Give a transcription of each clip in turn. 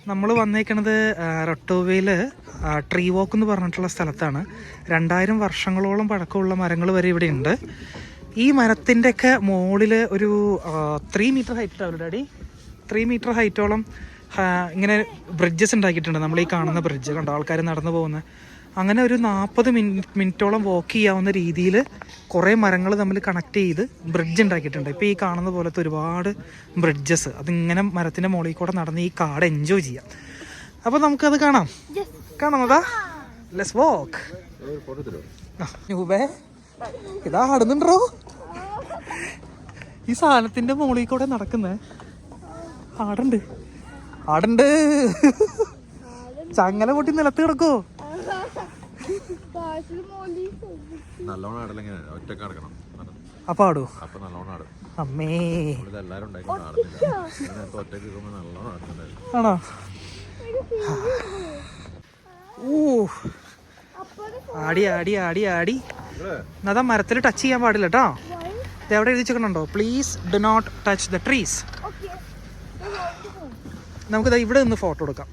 നമ്മൾ വന്നേക്കണത് റൊട്ടോവയിൽ ട്രീ വാക്ക് എന്ന് പറഞ്ഞിട്ടുള്ള സ്ഥലത്താണ്. 2000 വർഷങ്ങളോളം പഴക്കമുള്ള മരങ്ങൾ വരെ ഇവിടെ ഉണ്ട്. ഈ മരത്തിൻ്റെയൊക്കെ മുകളിൽ ഒരു 3 മീറ്റർ ഹൈറ്റ് ഉണ്ടാവില്ല ഡാഡി, 3 മീറ്റർ ഹൈറ്റോളം ഇങ്ങനെ ബ്രിഡ്ജസ് ഉണ്ടാക്കിയിട്ടുണ്ട്. നമ്മൾ ഈ കാണുന്ന ബ്രിഡ്ജ് കണ്ടോ, ആൾക്കാർ നടന്നു പോകുന്ന. അങ്ങനെ ഒരു 40 മിനിറ്റോളം വാക്ക് ചെയ്യാവുന്ന രീതിയിൽ കുറേ മരങ്ങൾ തമ്മിൽ കണക്ട് ചെയ്ത് ബ്രിഡ്ജ് ഉണ്ടാക്കിയിട്ടുണ്ട്. ഇപ്പോൾ ഈ കാണുന്ന പോലത്തെ ഒരുപാട് ബ്രിഡ്ജസ്, അതിങ്ങനെ മരത്തിൻ്റെ മുകളിൽ കൂടെ നടന്ന് ഈ കാട് എൻജോയ് ചെയ്യാം. അപ്പോൾ നമുക്കത് കാണാം. കാണാമതാ, ലെറ്റ്സ് വാക്ക്. ഇതാ ആടുന്നുണ്ടോ ഈ സാധനത്തിൻ്റെ മുകളിൽ കൂടെ നടക്കുന്നേ? ആടുണ്ട്, ആടുണ്ട്. ചങ്ങല പൊട്ടി നിലത്ത് കിടക്കോ? അപ്പൊ ആടോ? അമ്മേ ആണോ? ആടി ആടി ആടി ആടി. അതാ മരത്തിൽ ടച്ച് ചെയ്യാൻ പാടില്ല കേട്ടോ. ഇത് എവിടെ എഴുതിച്ചിട്ടുണ്ടോ? Please do not touch the trees. നമുക്കിതാ ഇവിടെ നിന്ന് ഫോട്ടോ എടുക്കാം.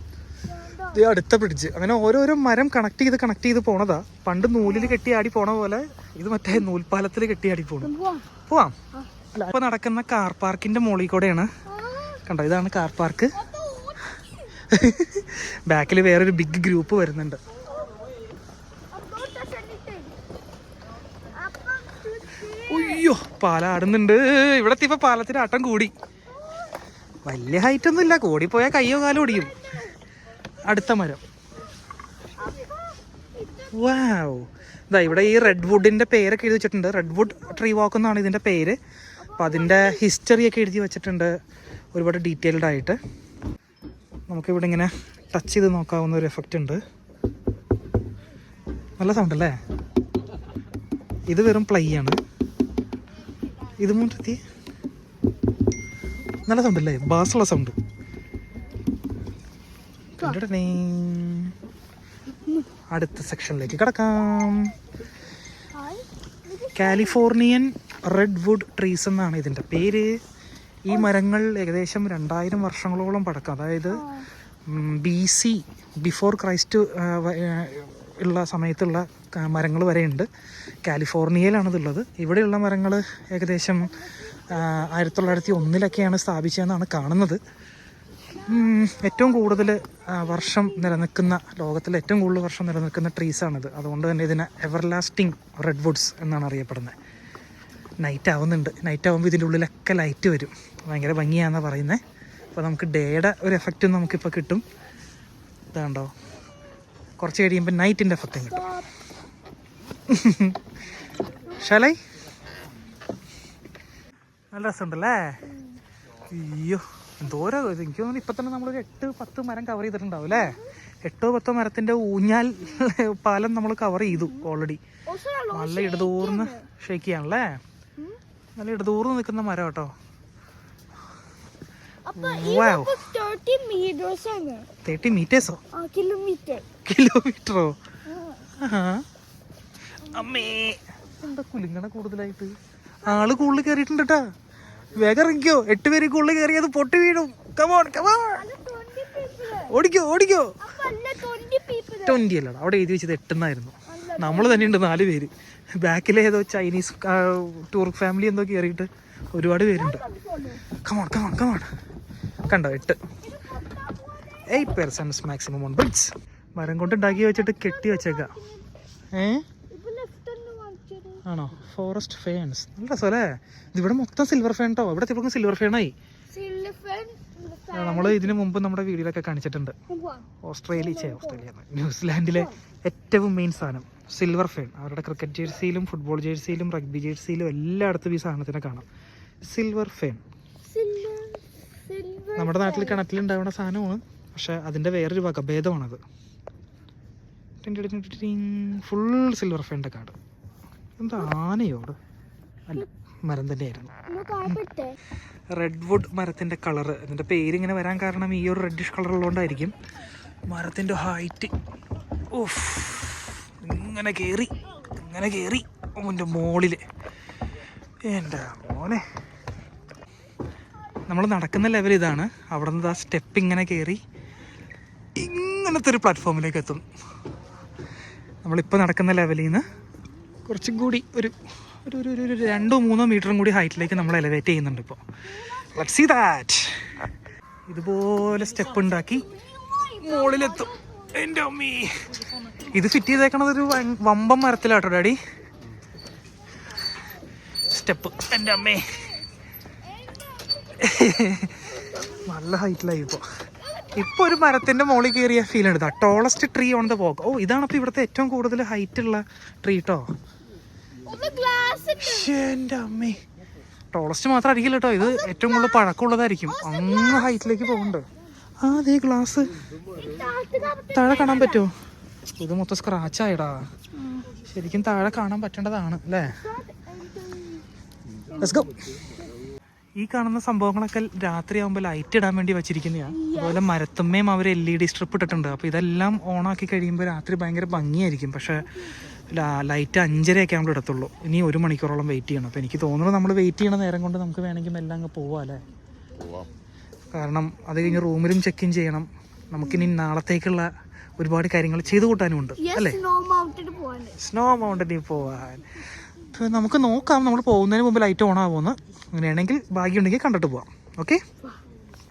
ഇത് അടുത്ത ബ്രിഡ്ജ്. അങ്ങനെ ഓരോരോ മരം കണക്ട് ചെയ്ത് പോണതാ. പണ്ട് നൂലിൽ കെട്ടിയാടി പോണ പോലെ ഇത് മറ്റേ നൂൽപ്പാലത്തിൽ കെട്ടിയാടി പോണു. പോവാം. അല്ല, ഇപ്പൊ നടക്കുന്ന കാർ പാർക്കിന്റെ മുകളിൽ കൂടെയാണ്. കണ്ടോ, ഇതാണ് കാർ പാർക്ക്. ബാക്കിൽ വേറൊരു ബിഗ് ഗ്രൂപ്പ് വരുന്നുണ്ട്. അയ്യോ, പാലാടുന്നുണ്ട്. ഇവിടത്തെ ഇപ്പൊ പാലത്തിന്റെ ആട്ടം കൂടി. വലിയ ഹൈറ്റ് ഒന്നും ഇല്ല, കൂടിപ്പോയാൽ കയ്യോ കാലോ ഒടിയും. അടുത്ത മരം. വാവ്, ഇതാ ഇവിടെ ഈ റെഡ് വുഡിന്റെ പേരൊക്കെ എഴുതി വെച്ചിട്ടുണ്ട്. റെഡ് വുഡ് ട്രീ വാക്ക് എന്നാണ് ഇതിന്റെ പേര്. അപ്പം അതിൻ്റെ ഹിസ്റ്ററിയൊക്കെ എഴുതി വെച്ചിട്ടുണ്ട് ഒരുപാട് ഡീറ്റെയിൽഡ് ആയിട്ട്. നമുക്കിവിടെ ഇങ്ങനെ ടച്ച് ചെയ്ത് നോക്കാവുന്ന ഒരു എഫക്റ്റ് ഉണ്ട്. നല്ല സൗണ്ട് അല്ലേ? ഇത് വെറും പ്ലൈ ആണ്. ഇത് മുൻപത്തി നല്ല സൗണ്ട് അല്ലേ? ബാസുള്ള സൗണ്ട്. അടുത്ത സെക്ഷനിലേക്ക് കിടക്കാം. കാലിഫോർണിയൻ റെഡ് വുഡ് ട്രീസ് എന്നാണ് ഇതിൻ്റെ പേര്. ഈ മരങ്ങൾ ഏകദേശം 2000 വർഷങ്ങളോളം പഴക്കം, അതായത് BC ബിഫോർ ക്രൈസ്റ്റ് ഉള്ള സമയത്തുള്ള മരങ്ങൾ വരെയുണ്ട്. കാലിഫോർണിയയിലാണ് ഇതുള്ളത്. ഇവിടെയുള്ള മരങ്ങൾ ഏകദേശം 1901 സ്ഥാപിച്ചതെന്നാണ് കാണുന്നത്. ഏറ്റവും കൂടുതൽ വർഷം നിലനിൽക്കുന്ന, ലോകത്തിലെ ഏറ്റവും കൂടുതൽ വർഷം നിലനിൽക്കുന്ന ട്രീസാണിത്. അതുകൊണ്ട് തന്നെ ഇതിനെ എവർലാസ്റ്റിംഗ് റെഡ് വുഡ്സ് എന്നാണ് അറിയപ്പെടുന്നത്. നൈറ്റ് ആവുന്നുണ്ട്. നൈറ്റ് ആകുമ്പോൾ ഇതിൻ്റെ ഉള്ളിലൊക്കെ ലൈറ്റ് വരും. ഭയങ്കര ഭംഗിയാണെന്നാണ് പറയുന്നത്. അപ്പോൾ നമുക്ക് ഡേയുടെ ഒരു എഫക്റ്റും നമുക്കിപ്പോൾ കിട്ടും. ഇതാണ്ടോ, കുറച്ച് കഴിയുമ്പോൾ നൈറ്റിൻ്റെ എഫക്റ്റും കിട്ടും. ഷാലൈ, നല്ല രസമുണ്ടല്ലേ? അയ്യോ, എന്തോരോ. എനിക്ക് തോന്നുന്നു ഇപ്പം തന്നെ നമ്മളൊരു 8-10 മരം കവർ ചെയ്തിട്ടുണ്ടാവും അല്ലേ? 8-10 മരത്തിൻ്റെ ഊഞ്ഞാൽ പാലം നമ്മൾ കവർ ചെയ്തു ഓൾറെഡി. നല്ല ഇടതൂർന്ന് ഷേക്ക് ചെയ്യാണല്ലേ? നല്ല ഇടതൂർന്ന് നിൽക്കുന്ന മരം കേട്ടോ. 30 മീറ്റേഴ്സോ? കിലോമീറ്ററോ? അമ്മേ, എന്താ കുലുങ്ങണ കൂടുതലായിട്ട്? ആള് കൂടുതൽ കയറിയിട്ടുണ്ട് കേട്ടാ. വേഗം ഇറങ്ങിക്കോ. 8 പേര് കൂടുതൽ കയറിയത് പൊട്ടി വീഴും. കമോൺ കമോൺ, ഓടിക്കോ ഓടിക്കോ. 20 അല്ലടാ, അവിടെ എഴുതി വെച്ചത് 8 എന്നായിരുന്നു. നമ്മൾ തന്നെയുണ്ട് 4 പേര്. ബാക്കിലെ ഏതോ ചൈനീസ് ടൂർ ഫാമിലി എന്തോ കയറിയിട്ട് ഒരുപാട് പേരുണ്ട്. Come on come on come on. കണ്ടോ, 8 പേഴ്സൺസ് മാക്സിമം ഓൺ ബ്രിഡ്ജ്. മരം കൊണ്ട് ഉണ്ടാക്കി വെച്ചിട്ട് കെട്ടി വെച്ചേക്കാം. ആണോ? Forest ferns. നല്ല രസമല്ലേ? ഇതിവിടെ മൊത്തം സിൽവർ ഫേൺ കേട്ടോ. ഇവിടെ ഇപ്പം സിൽവർ ഫേണായി. നമ്മൾ ഇതിനു മുമ്പ് നമ്മുടെ വീഡിയോയിലൊക്കെ കാണിച്ചിട്ടുണ്ട്. ന്യൂസിലാൻഡിലെ ഏറ്റവും മെയിൻ സാധനം സിൽവർ ഫേൺ. അവരുടെ ക്രിക്കറ്റ് ജേഴ്സിയിലും ഫുട്ബോൾ ജേഴ്സിയിലും റഗ്ബി ജേഴ്സിയിലും എല്ലായിടത്തും ഈ സാധനത്തിനെ കാണാം. സിൽവർ ഫേൺ നമ്മുടെ നാട്ടിൽ കിണറ്റിലുണ്ടാവുന്ന സാധനമാണ്, പക്ഷെ അതിൻ്റെ വേറൊരു വകഭേദമാണത്. ഫുൾ സിൽവർ ഫേണിൻ്റെ കാട്. എന്താ ആനയോട്? അല്ല, മരം തന്നെയായിരുന്നു. റെഡ് വുഡ് മരത്തിൻ്റെ കളറ്, ഇതിൻ്റെ പേരിങ്ങനെ വരാൻ കാരണം ഈ ഒരു റെഡിഷ് കളർ ഉള്ളതുകൊണ്ടായിരിക്കും. മരത്തിൻ്റെ ഹൈറ്റ് ഇങ്ങനെ കയറി അവൻ്റെ മുകളിൽ. എൻ്റെ മോനെ, നമ്മൾ നടക്കുന്ന ലെവൽ ഇതാണ്. അവിടെ നിന്ന് ആ സ്റ്റെപ്പ് ഇങ്ങനെ കയറി ഇങ്ങനത്തെ ഒരു പ്ലാറ്റ്ഫോമിലേക്ക് എത്തും. നമ്മളിപ്പോൾ നടക്കുന്ന ലെവലിൽ നിന്ന് കുറച്ചും കൂടി ഒരു 2-3 മീറ്ററും കൂടി ഹൈറ്റിലേക്ക് നമ്മൾ എലവേറ്റ് ചെയ്യുന്നുണ്ട് ഇപ്പോൾ. Let's see that. ഇതുപോലെ സ്റ്റെപ്പ് ഉണ്ടാക്കി മുകളിലെത്തും. എൻ്റെ അമ്മീ, ഇത് ഫിറ്റ് ചെയ്തേക്കണത് ഒരു വമ്പം മരത്തിലാട്ടോ ഡാഡി. സ്റ്റെപ്പ് എൻ്റെ അമ്മേ നല്ല ഹൈറ്റിലായി. ഇപ്പോൾ ഒരു മരത്തിൻ്റെ മുകളിൽ കയറിയ ഫീൽ ഉണ്ട്. Tallest tree on the walk. ഓ, ഇതാണ് അപ്പോൾ ഇവിടുത്തെ ഏറ്റവും കൂടുതൽ ഹൈറ്റ് ഉള്ള ട്രീ കേട്ടോ. എൻ്റെ അമ്മേ, ടോളസ്റ്റ് മാത്രം ആയിരിക്കില്ല കേട്ടോ, ഇത് ഏറ്റവും കൂടുതൽ പഴക്കമുള്ളതായിരിക്കും. അങ്ങ് ഹൈറ്റിലേക്ക് പോകുന്നുണ്ട്. ആ അതേ ഗ്ലാസ് താഴെ കാണാൻ പറ്റുമോ? ഇത് മൊത്തം സ്ക്രാച്ച് ആയിടാ. ശരിക്കും താഴെ കാണാൻ പറ്റേണ്ടതാണ് അല്ലേ? Let's go. ഈ കാണുന്ന സംഭവങ്ങളൊക്കെ രാത്രിയാകുമ്പോൾ ലൈറ്റ് ഇടാൻ വേണ്ടി വെച്ചിരിക്കുന്നതാണ്. അതുപോലെ മരത്തുമ്മയും അവർ LED സ്ട്രിപ്പ് ഇട്ടിട്ടുണ്ട്. അപ്പോൾ ഇതെല്ലാം ഓണാക്കി കഴിയുമ്പോൾ രാത്രി ഭയങ്കര ഭംഗിയായിരിക്കും. പക്ഷേ ലൈറ്റ് 5:30 ആകുമ്പോൾ ഇടത്തുള്ളൂ. ഇനി 1 മണിക്കൂറോളം വെയിറ്റ് ചെയ്യണം. അപ്പോൾ എനിക്ക് തോന്നുന്നു നമ്മൾ വെയിറ്റ് ചെയ്യണ നേരം കൊണ്ട് നമുക്ക് വേണമെങ്കിൽ എല്ലാം അങ്ങ് പോവാം അല്ലേ? കാരണം അത് കഴിഞ്ഞ് റൂമിലും ചെക്ക് ഇൻ ചെയ്യണം. നമുക്കിനി നാളത്തേക്കുള്ള ഒരുപാട് കാര്യങ്ങൾ ചെയ്തു കൂട്ടാനും ഉണ്ട് അല്ലേ? സ്നോ മൗണ്ടനിൽ പോവാൻ നമുക്ക് നോക്കാം. നമ്മൾ പോകുന്നതിന് മുമ്പ് ലൈറ്റ് ഓൺ ആവുമെന്ന്. അങ്ങനെയാണെങ്കിൽ ഭാഗ്യമുണ്ടെങ്കിൽ കണ്ടിട്ട് പോവാം. ഓക്കെ.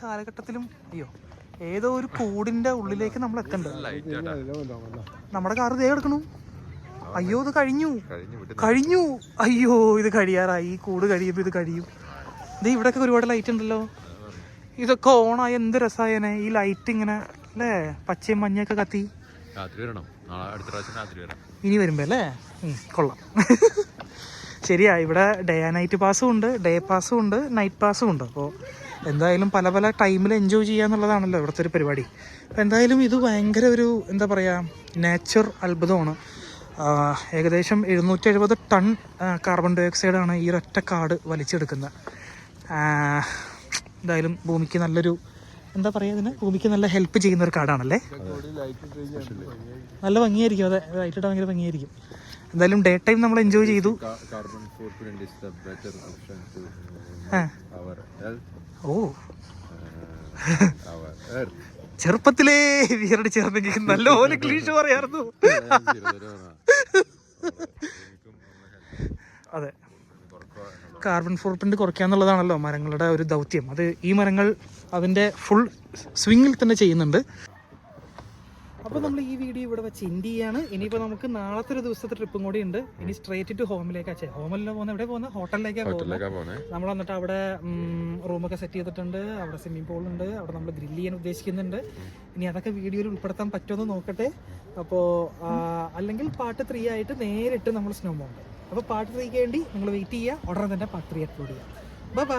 കാലഘട്ടത്തിലും അയ്യോ ഏതോ ഒരു കൂടിൻ്റെ ഉള്ളിലേക്ക് നമ്മൾ എത്തണ്ട. നമ്മുടെ കാറ് ദേ കിടക്കണു. അയ്യോ ഇത് കഴിഞ്ഞു. അയ്യോ ഇത് കഴിയാറായി. ഈ കൂട് കഴിയുമ്പോൾ ഇത് കഴിയും. ഇത് ഇവിടെയൊക്കെ ഒരുപാട് ലൈറ്റ് ഉണ്ടല്ലോ. ഇതൊക്കെ ഓണായ എന്ത് രസമായനെ. ഈ ലൈറ്റ് ഇങ്ങനെ അല്ലേ, പച്ചയും മഞ്ഞയൊക്കെ കത്തി. ഇനി വരുമ്പോ അല്ലേ? കൊള്ളാം. ശരിയാ, ഇവിടെ ഡേ ആൻഡ് നൈറ്റ് പാസ്സും ഉണ്ട്, ഡേ പാസ്സും ഉണ്ട്, നൈറ്റ് പാസ്സും ഉണ്ട്. അപ്പോൾ എന്തായാലും പല പല ടൈമിൽ എൻജോയ് ചെയ്യാന്നുള്ളതാണല്ലോ ഇവിടുത്തെ ഒരു പരിപാടി. അപ്പോൾ എന്തായാലും ഇത് ഭയങ്കര ഒരു എന്താ പറയുക, നേച്ചർ അത്ഭുതമാണ്. ഏകദേശം 770 ടൺ കാർബൺ ഡൈ ഓക്സൈഡാണ് ഈ ഒരൊറ്റ കാട് വലിച്ചെടുക്കുന്നത്. എന്തായാലും ഭൂമിക്ക് നല്ലൊരു എന്താ പറയുക, ഇതിന് ഭൂമിക്ക് നല്ല ഹെൽപ്പ് ചെയ്യുന്ന ഒരു കാടാണല്ലേ. നല്ല ഭംഗിയായിരിക്കും. അതെ, ലൈറ്റ് ഇട്ടാൽ ഭയങ്കര ഭംഗിയായിരിക്കും. എന്തായാലും ഡേ ടൈം നമ്മൾ എൻജോയ് ചെയ്തു. ഓ ചെറുപ്പത്തിലേ വീരടി ചേർന്നെങ്കിൽ നല്ലപോലെ ക്ലീഷ് പറയായിരുന്നു. അതെ, കാർബൺ ഫുട് പ്രിന്റ് കുറയ്ക്കാന്നുള്ളതാണല്ലോ മരങ്ങളുടെ ഒരു ദൗത്യം. അത് ഈ മരങ്ങൾ അതിൻ്റെ ഫുൾ സ്വിങ്ങിൽ തന്നെ ചെയ്യുന്നുണ്ട്. അപ്പോൾ നമ്മൾ ഈ വീഡിയോ ഇവിടെ വെച്ച് എൻഡ് ചെയ്യാണ്. ഇനിയിപ്പോൾ നമുക്ക് നാളത്തെ ഒരു ദിവസത്തെ ട്രിപ്പും കൂടി ഉണ്ട്. ഇനി സ്ട്രേറ്റ് ടു ഹോമിലേക്കാ. ഹോമിലോ പോകുന്നത്, എവിടെ പോകുന്നത്? ഹോട്ടലിലേക്കാണ് പോകുന്നത്. നമ്മൾ വന്നിട്ട് അവിടെ റൂമൊക്കെ സെറ്റ് ചെയ്തിട്ടുണ്ട്. അവിടെ സ്വിമ്മിംഗ് പൂൾ ഉണ്ട്. അവിടെ നമ്മൾ ഗ്രില്ല് ചെയ്യാൻ ഉദ്ദേശിക്കുന്നുണ്ട്. ഇനി അതൊക്കെ വീഡിയോയിൽ ഉൾപ്പെടുത്താൻ പറ്റുമെന്ന് നോക്കട്ടെ. അപ്പോൾ അല്ലെങ്കിൽ പാർട്ട് 3 ആയിട്ട് നേരിട്ട് നമ്മൾ സ്നോ മൗണ്ട്. അപ്പോൾ പാർട്ട് 3ക്ക് വേണ്ടി നിങ്ങൾ വെയിറ്റ് ചെയ്യുക. ഉടനെ തന്നെ പാർട്ട് 3 അപ്ലോഡ് ചെയ്യാം. ബൈ.